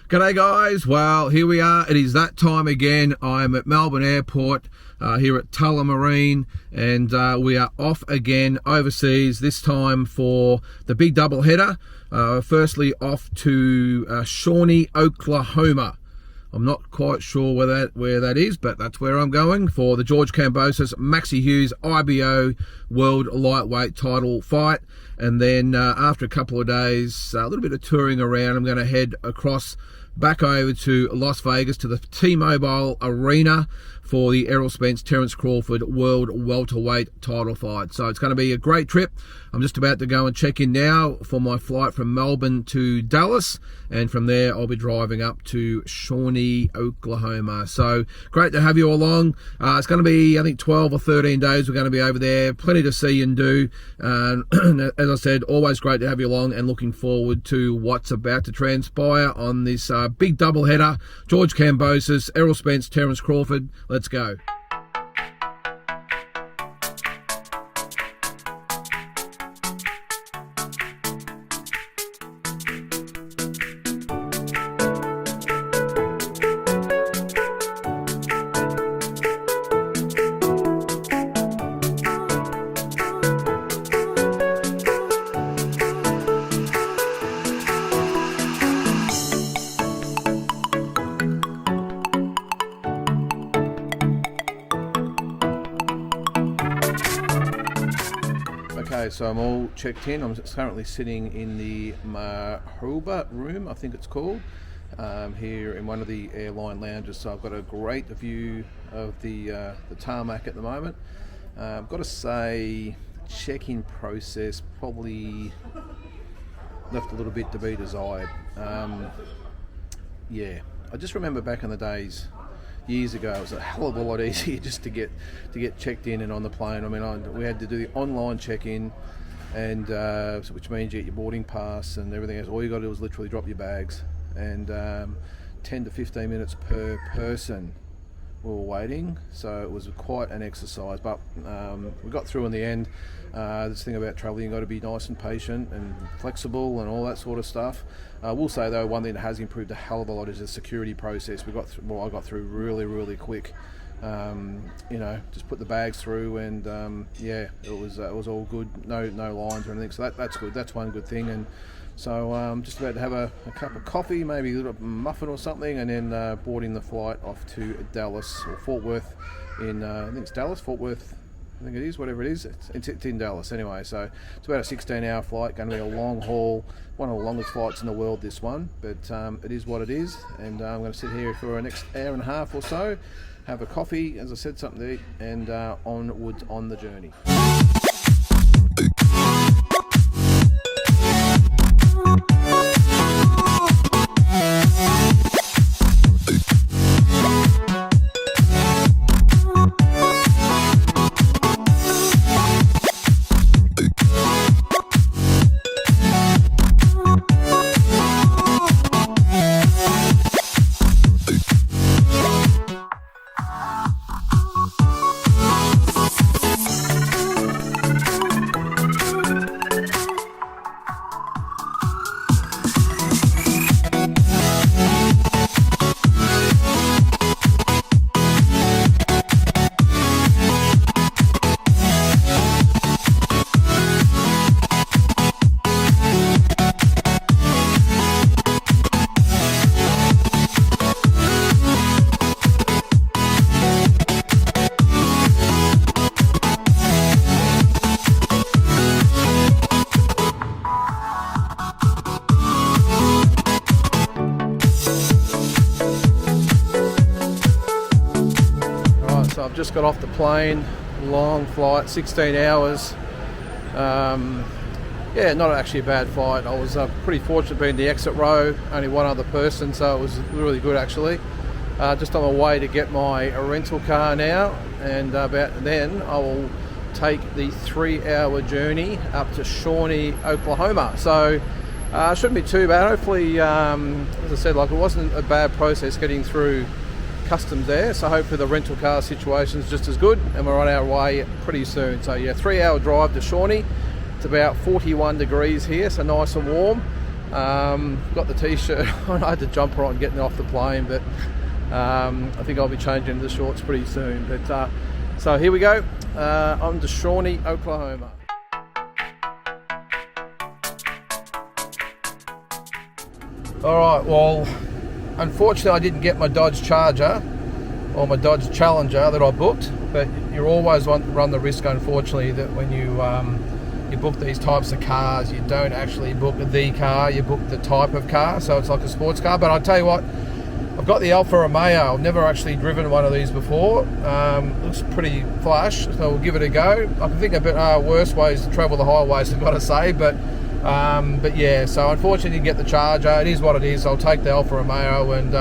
G'day guys, well here we are, it is that time again. I'm at Melbourne Airport here at Tullamarine, and we are off again overseas, this time for the big double header. Firstly off to Shawnee, Oklahoma. I'm not quite sure where that is, but that's where I'm going for the George Kambosos Maxi Hughes IBO World Lightweight title fight. And then after a couple of days, a little bit of touring around, I'm going to head across back over to Las Vegas to the T-Mobile Arena for the Errol, Spence, Terrence World Welterweight title fight. So it's going to be a great trip. I'm just about to go and check in now for my flight from Melbourne to Dallas, and from there I'll be driving up to Shawnee, Oklahoma. So great to have you along. It's going to be, I think, 12 or 13 days we're going to be over there. Plenty to see and do. As I said, always great to have you along, and looking forward to what's about to transpire on this big doubleheader. George Kambosos, Errol Spence, Terrence Crawford. Let's go. Okay, so I'm all checked in. I'm currently sitting in the Mahuba room, I think it's called, here in one of the airline lounges. So I've got a great view of the tarmac at the moment. I've got to say, check-in process probably left a little bit to be desired. Yeah, I just remember back in the days, years ago, it was a hell of a lot easier just to get checked in and on the plane. I mean, we had to do the online check-in, and which means you get your boarding pass and everything else. All you got to do was literally drop your bags, and 10 to 15 minutes per person we were waiting. So it was quite an exercise, but we got through in the end. This thing about traveling, you've got to be nice and patient and flexible and all that sort of stuff. I will say though, one thing that has improved a hell of a lot is the security process. I got through really quick. You know, just put the bags through, and yeah, it was all good. No lines or anything. So that's good. That's one good thing. And so I'm just about to have a cup of coffee, maybe a little muffin or something, and then boarding the flight off to Dallas or Fort Worth. I think it's Dallas, Fort Worth. I think it is, whatever it is. It's in Dallas anyway. So it's about a 16-hour flight, going to be a long haul, one of the longest flights in the world, this one. But it is what it is, and I'm going to sit here for the next hour and a half or so, have a coffee, as I said, something to eat, and onwards on the journey. So I've just got off the plane, long flight, 16 hours. Yeah, not actually a bad flight. I was pretty fortunate being the exit row, only one other person, so it was really good actually. Just on my way to get my rental car now, and about then I will take the 3-hour journey up to Shawnee, Oklahoma. So shouldn't be too bad. Hopefully, as I said, like, it wasn't a bad process getting through customs there, so hopefully the rental car situation is just as good, and we're on our way pretty soon. So yeah, 3-hour drive to Shawnee. It's about 41 degrees here, so nice and warm. Got the t-shirt on. I had the jumper on getting off the plane, but I think I'll be changing into the shorts pretty soon. But so here we go, on to Shawnee, Oklahoma. Alright, well, unfortunately I didn't get my Dodge Charger or my Dodge Challenger that I booked, but you always run the risk, unfortunately, that when you book these types of cars, you don't actually book the car, you book the type of car, so it's like a sports car. But I'll tell you what, I've got the Alfa Romeo. I've never actually driven one of these before. Looks pretty flash, so we'll give it a go. I can think of worse ways to travel the highways, I've got to say, but yeah, so unfortunately you get the Charger. It is what it is. I'll take the Alfa Romeo, and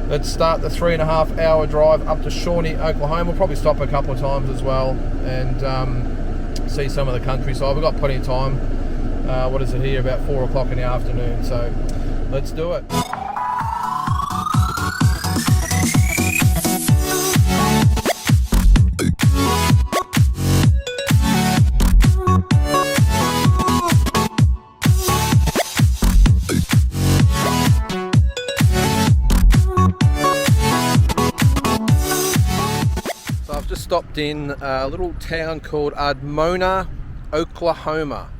let's start the 3.5 hour drive up to Shawnee, Oklahoma. We'll probably stop a couple of times as well and see some of the countryside. We've got plenty of time. What is it here? About 4 o'clock in the afternoon, so let's do it. Stopped in a little town called Ardmona, Oklahoma.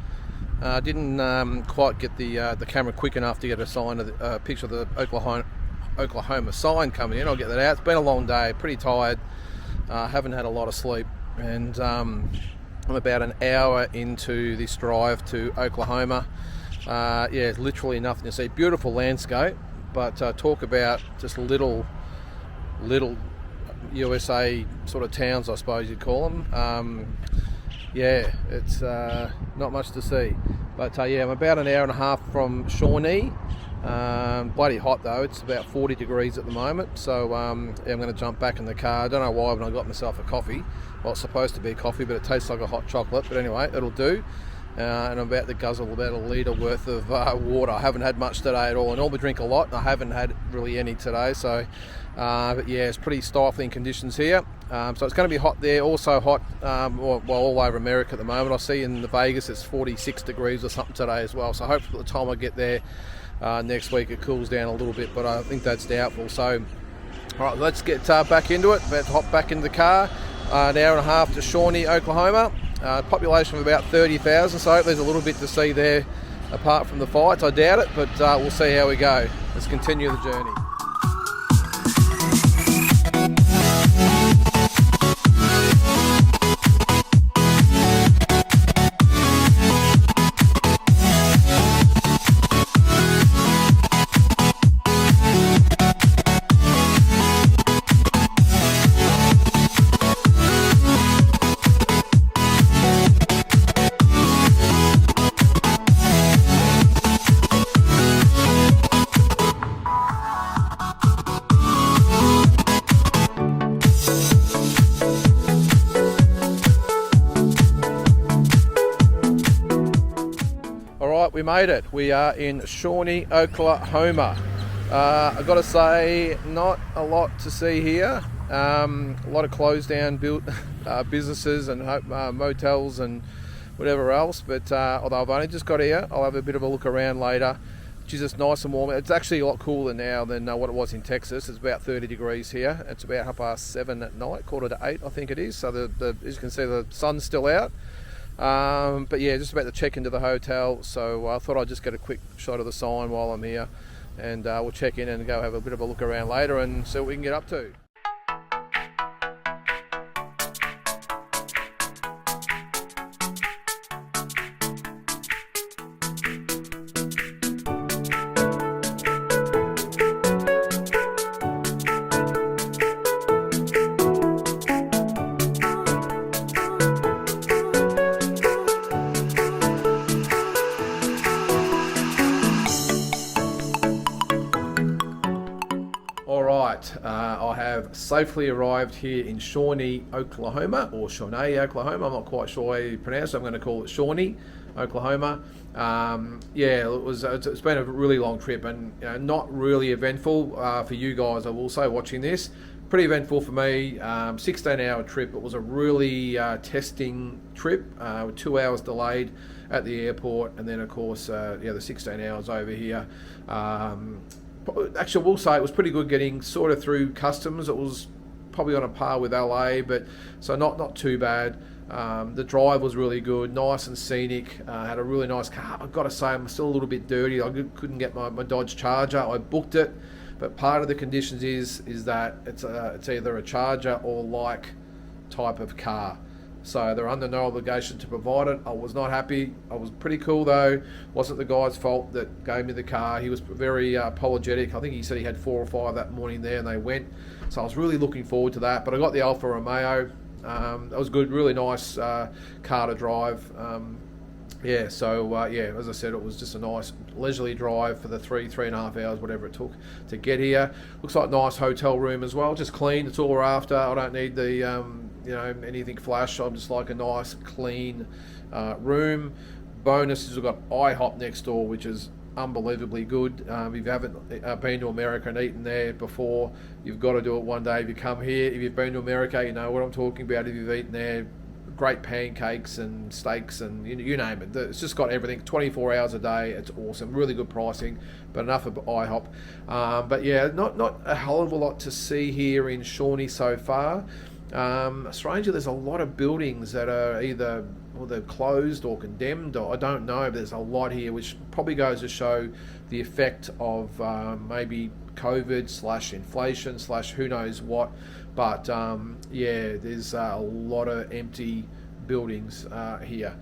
Didn't quite get the camera quick enough to get a picture of the Oklahoma sign coming in. I'll get that out. It's been a long day, pretty tired. Haven't had a lot of sleep, and I'm about an hour into this drive to Oklahoma. Yeah, literally nothing to see. Beautiful landscape, but talk about just little USA sort of towns, I suppose you'd call them. Yeah, it's not much to see, but yeah, I'm about an hour and a half from Shawnee. Bloody hot though. It's about 40 degrees at the moment, so yeah, I'm going to jump back in the car. I don't know why, but I got myself a coffee. Well, it's supposed to be coffee, but it tastes like a hot chocolate, but anyway, it'll do. And I'm about to guzzle about a litre worth of water. I haven't had much today at all. I normally drink a lot, and I haven't had really any today, so but yeah, it's pretty stifling conditions here. So it's going to be hot there, also hot all over America at the moment. I see in the Vegas it's 46 degrees or something today as well, so hopefully by the time I get there next week it cools down a little bit, but I think that's doubtful. So alright, let's get back into it. About to hop back into the car. An hour and a half to Shawnee, Oklahoma. Population of about 30,000, so I hope there's a little bit to see there apart from the fights. I doubt it, but we'll see how we go. Let's continue the journey. We made it. We are in Shawnee, Oklahoma. I've got to say, not a lot to see here. A lot of closed down businesses and motels and whatever else. But although I've only just got here, I'll have a bit of a look around later. Which is just nice and warm. It's actually a lot cooler now than what it was in Texas. It's about 30 degrees here. It's about 7:30 at night, 7:45 I think it is. So as you can see, the sun's still out. But yeah, just about to check into the hotel, so I thought I'd just get a quick shot of the sign while I'm here, and we'll check in and go have a bit of a look around later and see what we can get up to. I have safely arrived here in Shawnee, Oklahoma, or Shawnee, Oklahoma. I'm not quite sure how you pronounce it. I'm going to call it Shawnee, Oklahoma. Yeah, it's been a really long trip, and not really eventful for you guys, I will say, watching this. Pretty eventful for me. 16-hour trip. It was a really testing trip, 2 hours delayed at the airport, and then of course the 16 hours over here. Actually, I will say it was pretty good getting sort of through customs. It was probably on a par with LA, but so not too bad. The drive was really good, nice and scenic. Had a really nice car. I've got to say, I'm still a little bit dirty. I couldn't get my Dodge Charger. I booked it, but part of the conditions is that it's either a Charger or like type of car. So they're under no obligation to provide it. I was not happy. I was pretty cool though. Wasn't the guy's fault that gave me the car. He was very apologetic. I think he said he had 4 or 5 that morning there, and they went. So I was really looking forward to that. But I got the Alfa Romeo. That was good. Really nice car to drive. As I said, it was just a nice leisurely drive for the 3.5 hours, whatever it took to get here. Looks like a nice hotel room as well, just clean. It's all we're after. I don't need the anything flash. I'm just like a nice clean room. Bonus is we've got IHOP next door, which is unbelievably good. If you haven't been to America and eaten there before, you've got to do it one day if you come here. If you've been to America, you know what I'm talking about. If you've eaten there, great pancakes and steaks and you name it. It's just got everything 24 hours a day. It's awesome, really good pricing. But enough of IHOP. Not a hell of a lot to see here in Shawnee so far. Strangely, there's a lot of buildings that are either they're closed or condemned, or I don't know, but there's a lot here, which probably goes to show the effect of maybe COVID / inflation / who knows what. But there's a lot of empty buildings here,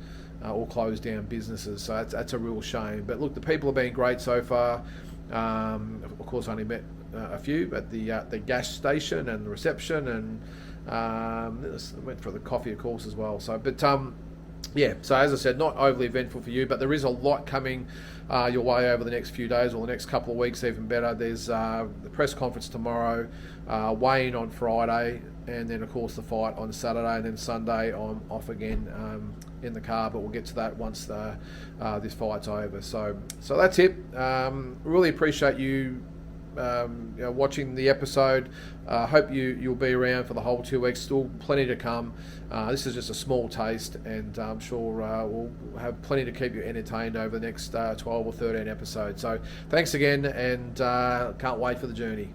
all closed down businesses. So that's a real shame. But look, the people have been great so far. Of course, I only met a few at the gas station and the reception, and went for the coffee, of course, as well. So, so as I said, not overly eventful for you, but there is a lot coming your way over the next few days, or the next couple of weeks even better. There's the press conference tomorrow, weigh-in on Friday, and then of course the fight on Saturday, and then Sunday I'm off again in the car, but we'll get to that once this fight's over. So that's it. Really appreciate you watching the episode. Hope you'll be around for the whole 2 weeks. Still plenty to come. This is just a small taste, and I'm sure we'll have plenty to keep you entertained over the next 12 or 13 episodes. So thanks again, and can't wait for the journey.